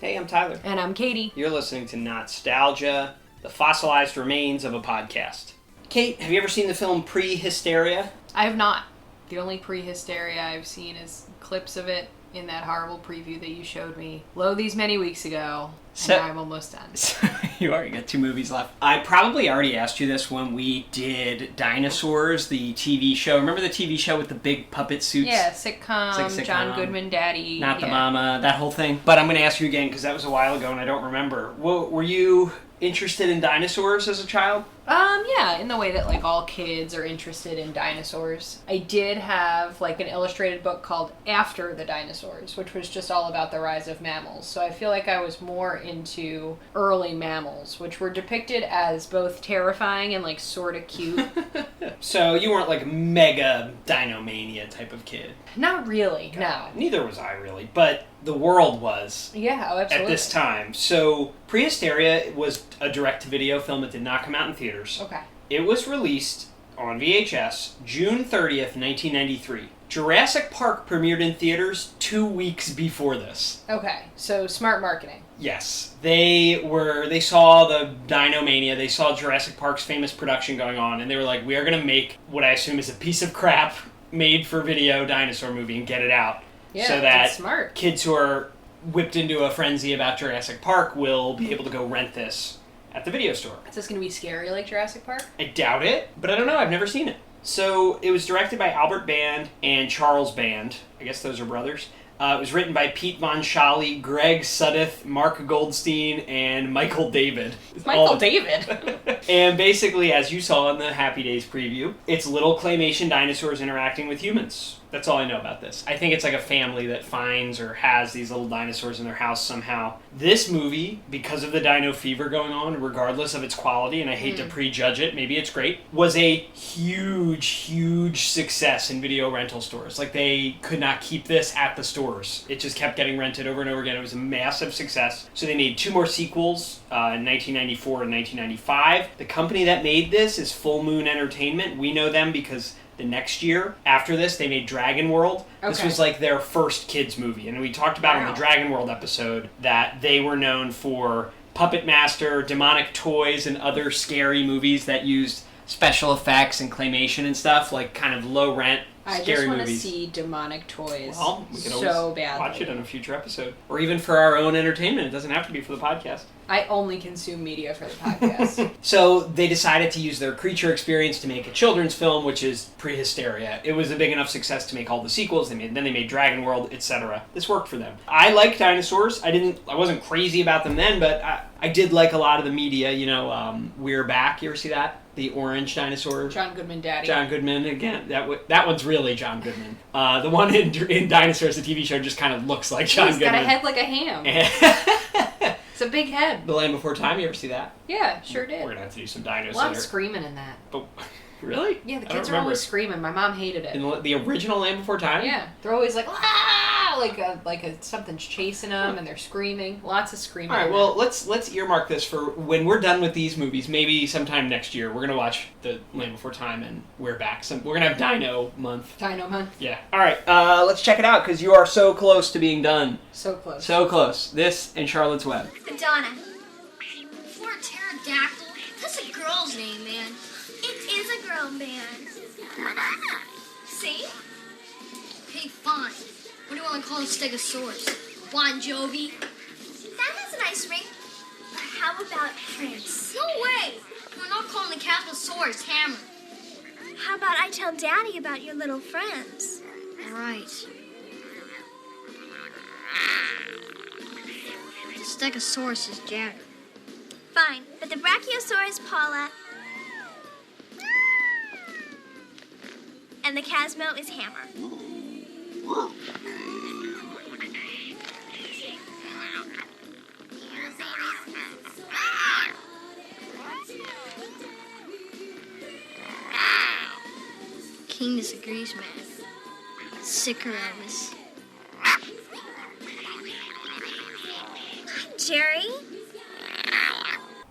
Hey, I'm Tyler. And I'm Katie. You're listening to Not-Stalgia, the fossilized remains of a podcast. Kate, have you ever seen the film Prehysteria? I have not. The only Prehysteria I've seen is clips of it in that horrible preview that you showed me these many weeks ago. And now I'm almost done. So you already got 2 movies left. I probably already asked you this when we did Dinosaurs, the TV show. Remember the TV show with the big puppet suits? Yeah, sitcom, John Goodman Daddy. Not the Mama, that whole thing. But I'm going to ask you again because that was a while ago and I don't remember. Were you interested in dinosaurs as a child? Yeah, in the way that, all kids are interested in dinosaurs. I did have, an illustrated book called After the Dinosaurs, which was just all about the rise of mammals. So I feel like I was more into early mammals, which were depicted as both terrifying and, sort of cute. So you weren't, mega Dinomania type of kid? Not really, no. Neither was I, really. But the world was. Yeah, oh, absolutely. At this time. So Prehysteria was a direct-to-video film that did not come out in theaters. Okay. It was released on VHS June 30th, 1993. Jurassic Park premiered in theaters 2 weeks before this. Okay, so smart marketing. Yes. They saw the Dinomania, they saw Jurassic Park's famous production going on, and they were like, we are going to make what I assume is a piece of crap made-for-video dinosaur movie and get it out. Yeah, so that smart. Kids who are whipped into a frenzy about Jurassic Park will be able to go rent this at the video store. Is this going to be scary like Jurassic Park? I doubt it, but I don't know. I've never seen it. So it was directed by Albert Band and Charles Band. I guess those are brothers. It was written by Pete Von Schally, Greg Sudduth, Mark Goldstein, and Michael David. Michael David? And basically, as you saw in the Happy Days preview, it's little claymation dinosaurs interacting with humans. That's all I know about this. I think it's like a family that finds or has these little dinosaurs in their house somehow. This movie, because of the dino fever going on, regardless of its quality, and I hate to prejudge it, maybe it's great, was a huge, huge success in video rental stores. They could not keep this at the stores. It just kept getting rented over and over again. It was a massive success. So they made 2 more sequels in 1994 and 1995. The company that made this is Full Moon Entertainment. We know them because the next year, after this, they made Dragon World. Okay. This was their first kids movie. And we talked about in the Dragon World episode that they were known for Puppet Master, demonic toys, and other scary movies that used special effects and claymation and stuff, kind of low rent scary movies. I just want to see demonic toys we can so badly. Watch it in a future episode. Or even for our own entertainment. It doesn't have to be for the podcast. I only consume media for the podcast. So they decided to use their creature experience to make a children's film, which is Prehysteria. It was a big enough success to make all the sequels. Then they made Dragon World, etc. This worked for them. I like dinosaurs. I wasn't crazy about them then, but I did like a lot of the media. We're Back. You ever see that? The orange dinosaur. John Goodman Daddy. John Goodman, again. That one's really John Goodman. The one in Dinosaurs, the TV show, just kind of looks like John Goodman. He's got a head like a ham. It's a big head. The Land Before Time, you ever see that? Yeah, sure did. We're going to have to do some dinos A lot of screaming in that. Oh, really? Yeah, the kids are always screaming. My mom hated it. In the original Land Before Time? Yeah. They're always like, ah! Something's chasing them and they're screaming. Lots of screaming. All right, well, let's earmark this for when we're done with these movies. Maybe sometime next year, we're going to watch the Land Before Time and We're Back. We're going to have Dino Month. Dino Month? Yeah. All right, let's check it out because you are so close to being done. So close. So close. This and Charlotte's Web. Donna. For a pterodactyl, that's a girl's name, man. It is a girl, man. See? Hey, fine. What do you want to call a stegosaurus? Bon Jovi? That has a nice ring. How about Prince? No way! We're not calling the Casmosaurus Hammer. How about I tell Daddy about your little friends? All right. The stegosaurus is Jagger. Fine, but the Brachiosaurus Paula. And the Casmo is Hammer. King disagrees, man. Sicker of us. Jerry?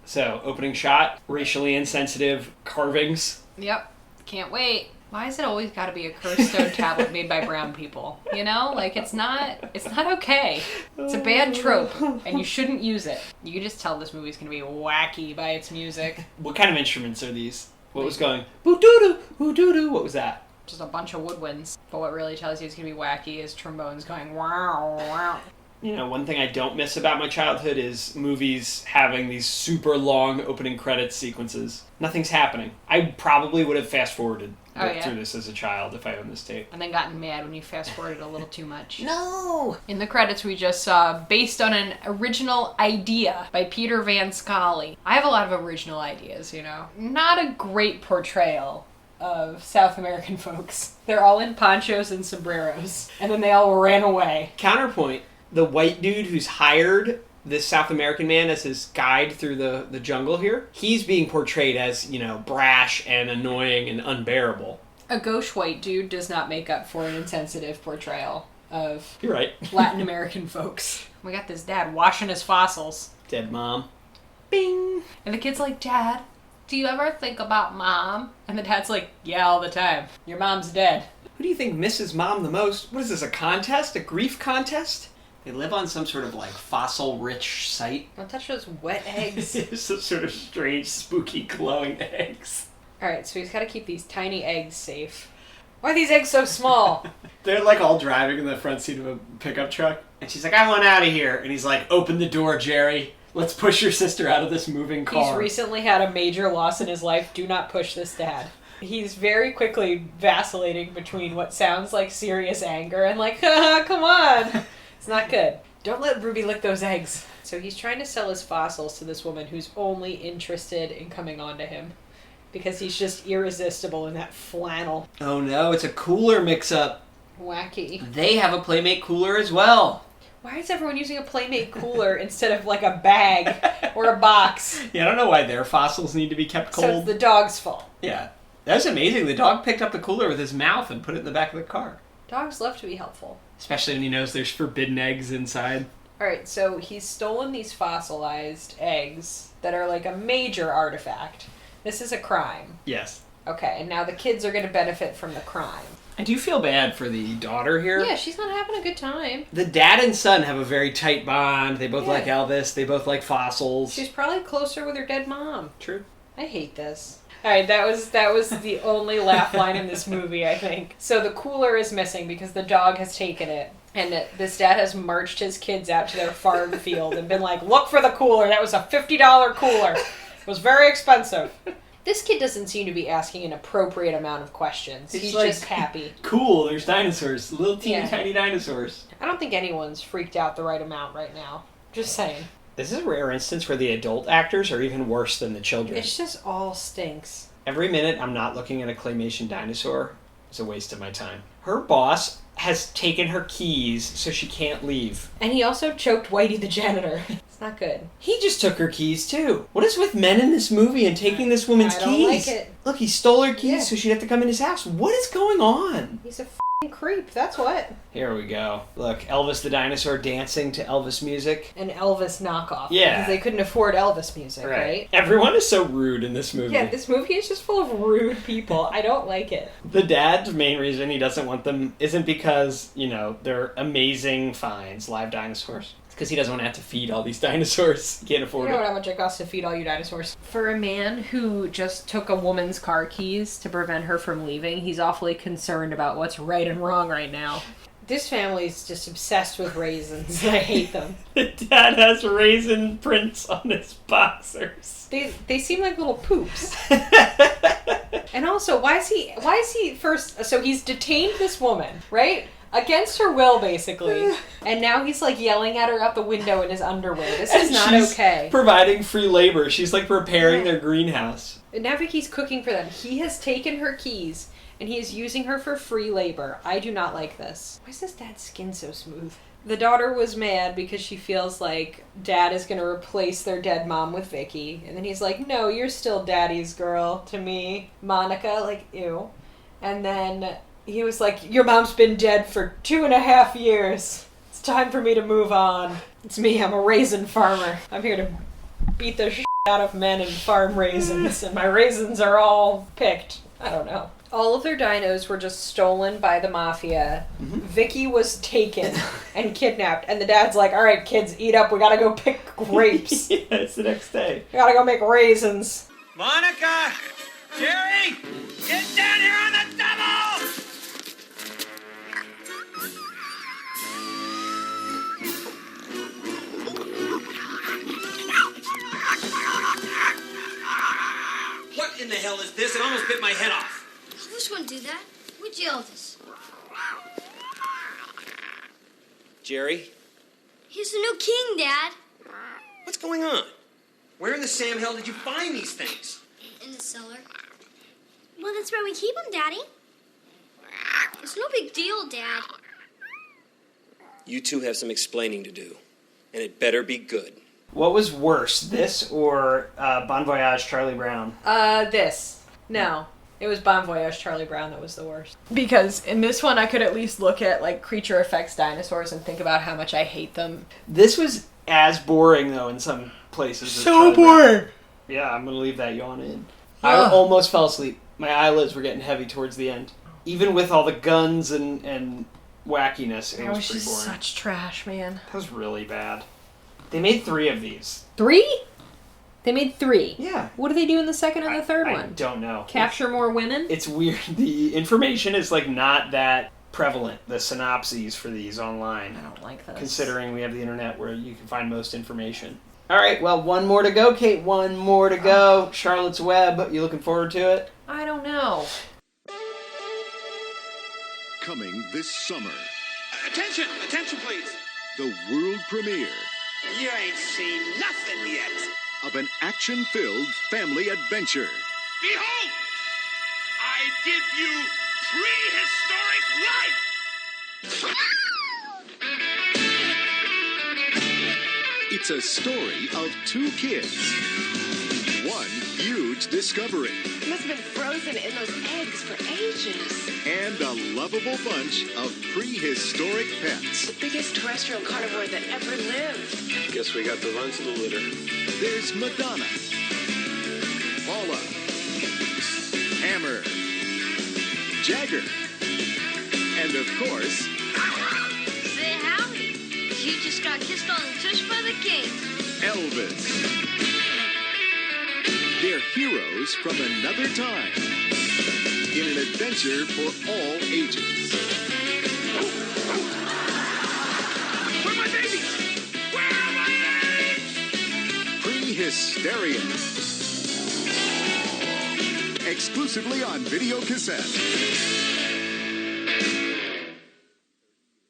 So, opening shot, racially insensitive carvings. Yep. Can't wait. Why is it always got to be a cursed stone tablet made by brown people? You know, like it's not okay. It's a bad trope, and you shouldn't use it. You can just tell this movie's gonna be wacky by its music. What kind of instruments are these? What was going? Boo doo doo, boo doo doo. What was that? Just a bunch of woodwinds. But what really tells you it's gonna be wacky is trombones going wow wow. You know, one thing I don't miss about my childhood is movies having these super long opening credits sequences. Nothing's happening. I probably would have fast-forwarded through this as a child if I owned this tape. And then gotten mad when you fast-forwarded a little too much. No! In the credits we just saw, based on an original idea by Peter Van Scully. I have a lot of original ideas, you know. Not a great portrayal of South American folks. They're all in ponchos and sombreros. And then they all ran away. Counterpoint. The white dude who's hired this South American man as his guide through the jungle here, he's being portrayed as, you know, brash and annoying and unbearable. A gauche white dude does not make up for an insensitive portrayal of You're right. Latin American folks. We got this dad washing his fossils. Dead mom. Bing! And the kid's like, Dad, do you ever think about Mom? And the dad's like, yeah, all the time. Your mom's dead. Who do you think misses mom the most? What is this, a contest? A grief contest? They live on some sort of, like, fossil-rich site. Don't touch those wet eggs. Some sort of strange, spooky, glowing eggs. Alright, so he's got to keep these tiny eggs safe. Why are these eggs so small? They're, like, all driving in the front seat of a pickup truck. And she's like, I want out of here. And he's like, open the door, Jerry. Let's push your sister out of this moving car. He's recently had a major loss in his life. Do not push this dad. He's very quickly vacillating between what sounds like serious anger and like, haha, come on. It's not good. Don't let Ruby lick those eggs. So he's trying to sell his fossils to this woman who's only interested in coming on to him. Because he's just irresistible in that flannel. Oh no, it's a cooler mix-up. Wacky. They have a Playmate cooler as well. Why is everyone using a Playmate cooler instead of like a bag or a box? Yeah, I don't know why their fossils need to be kept cold. So it's the dog's fault. Yeah. That's amazing. The dog picked up the cooler with his mouth and put it in the back of the car. Dogs love to be helpful. Especially when he knows there's forbidden eggs inside. Alright, so he's stolen these fossilized eggs that are like a major artifact. This is a crime. Yes. Okay, and now the kids are going to benefit from the crime. I do feel bad for the daughter here. Yeah, she's not having a good time. The dad and son have a very tight bond. They both Yeah. like Elvis. They both like fossils. She's probably closer with her dead mom. True. I hate this. Alright, that was the only laugh line in this movie, I think. So the cooler is missing because the dog has taken it. And this dad has marched his kids out to their farm field and been like, look for the cooler. That was a $50 cooler. It was very expensive. This kid doesn't seem to be asking an appropriate amount of questions. He's like, just happy. Cool, there's dinosaurs. Little teeny tiny dinosaurs. I don't think anyone's freaked out the right amount right now. Just saying. This is a rare instance where the adult actors are even worse than the children. It just all stinks. Every minute I'm not looking at a claymation dinosaur is a waste of my time. Her boss has taken her keys so she can't leave. And he also choked Whitey the janitor. It's not good. He just took her keys too. What is with men in this movie and taking this woman's keys? I don't like it. Look, he stole her keys Yeah. so she'd have to come in his house. What is going on? He's a f***ing creep, that's what. Here we go. Look, Elvis the dinosaur dancing to Elvis music. An Elvis knockoff. Yeah. Because they couldn't afford Elvis music, right? Everyone is so rude in this movie. Yeah, this movie is just full of rude people. I don't like it. The dad's main reason he doesn't want them isn't because, you know, they're amazing finds, live dinosaurs. It's because he doesn't want to have to feed all these dinosaurs. He can't afford You know it. how much it costs to feed all you dinosaurs? For a man who just took a woman's car keys to prevent her from leaving, he's awfully concerned about what's right and wrong right now. This family's just obsessed with raisins. I hate them. The dad has raisin prints on his boxers. They seem like little poops. And also, why is he first, so he's detained this woman, right? Against her will, basically. And now he's like yelling at her out the window in his underwear. This is not okay. Providing free labor. She's like preparing their greenhouse. And now Vicky's cooking for them. He has taken her keys and he is using her for free labor. I do not like this. Why is this dad's skin so smooth? The daughter was mad because she feels like dad is going to replace their dead mom with Vicky. And then he's like, no, you're still daddy's girl to me. Monica, like, ew. And then he was like, your mom's been dead for 2.5 years. It's time for me to move on. It's me, I'm a raisin farmer. I'm here to beat the shit out of men and farm raisins. And my raisins are all picked. I don't know. All of their dinos were just stolen by the mafia. Mm-hmm. Vicky was taken and kidnapped, and the dad's like, all right, kids, eat up. We gotta go pick grapes. Yeah, it's the next day. We gotta go make raisins. Monica! Jerry! Get down here on the double! What in the hell is this? It almost bit my head off. Who's gonna do that? Which Elvis? Jerry? He's the new king, Dad. What's going on? Where in the Sam hell did you find these things? In the cellar. Well, that's where we keep him, Daddy. It's no big deal, Dad. You two have some explaining to do, and it better be good. What was worse, this or Bon Voyage Charlie Brown? This. No. It was Bon Voyage Charlie Brown that was the worst. Because in this one, I could at least look at, like, creature effects dinosaurs and think about how much I hate them. This was as boring, though, in some places. as So Charlie Brown. boring! Yeah, I'm going to leave that yawn in. I Ugh. almost fell asleep. My eyelids were getting heavy towards the end. Even with all the guns and wackiness, it That was was pretty just boring. such trash, man. That was really bad. They made 3 of these. 3? They made 3. Yeah. What do they do in the second and the third I one? don't know. Capture more women? It's weird. The information is like not that prevalent, the synopses for these online. I don't like this. Considering we have the internet where you can find most information. All right, well, one more to go, Kate. One more to go. Charlotte's Web. You looking forward to it? I don't know. Coming this summer, Attention! Attention, please! the world premiere You ain't seen nothing yet. of an action-filled family adventure. Behold! I give you prehistoric life! It's a story of 2 kids. One huge discovery. It must have been frozen in those eggs for ages. And a lovable bunch of prehistoric pets. The biggest terrestrial carnivore that ever lived. Guess we got the runs of the litter. There's Madonna, Paula, Hammer, Jagger, and of course, Say howdy. You just got kissed on the tush by the king. Elvis. They're heroes from another time in an adventure for all ages. Where are my babies? Where are my eggs? Prehysteria. Exclusively on video cassette.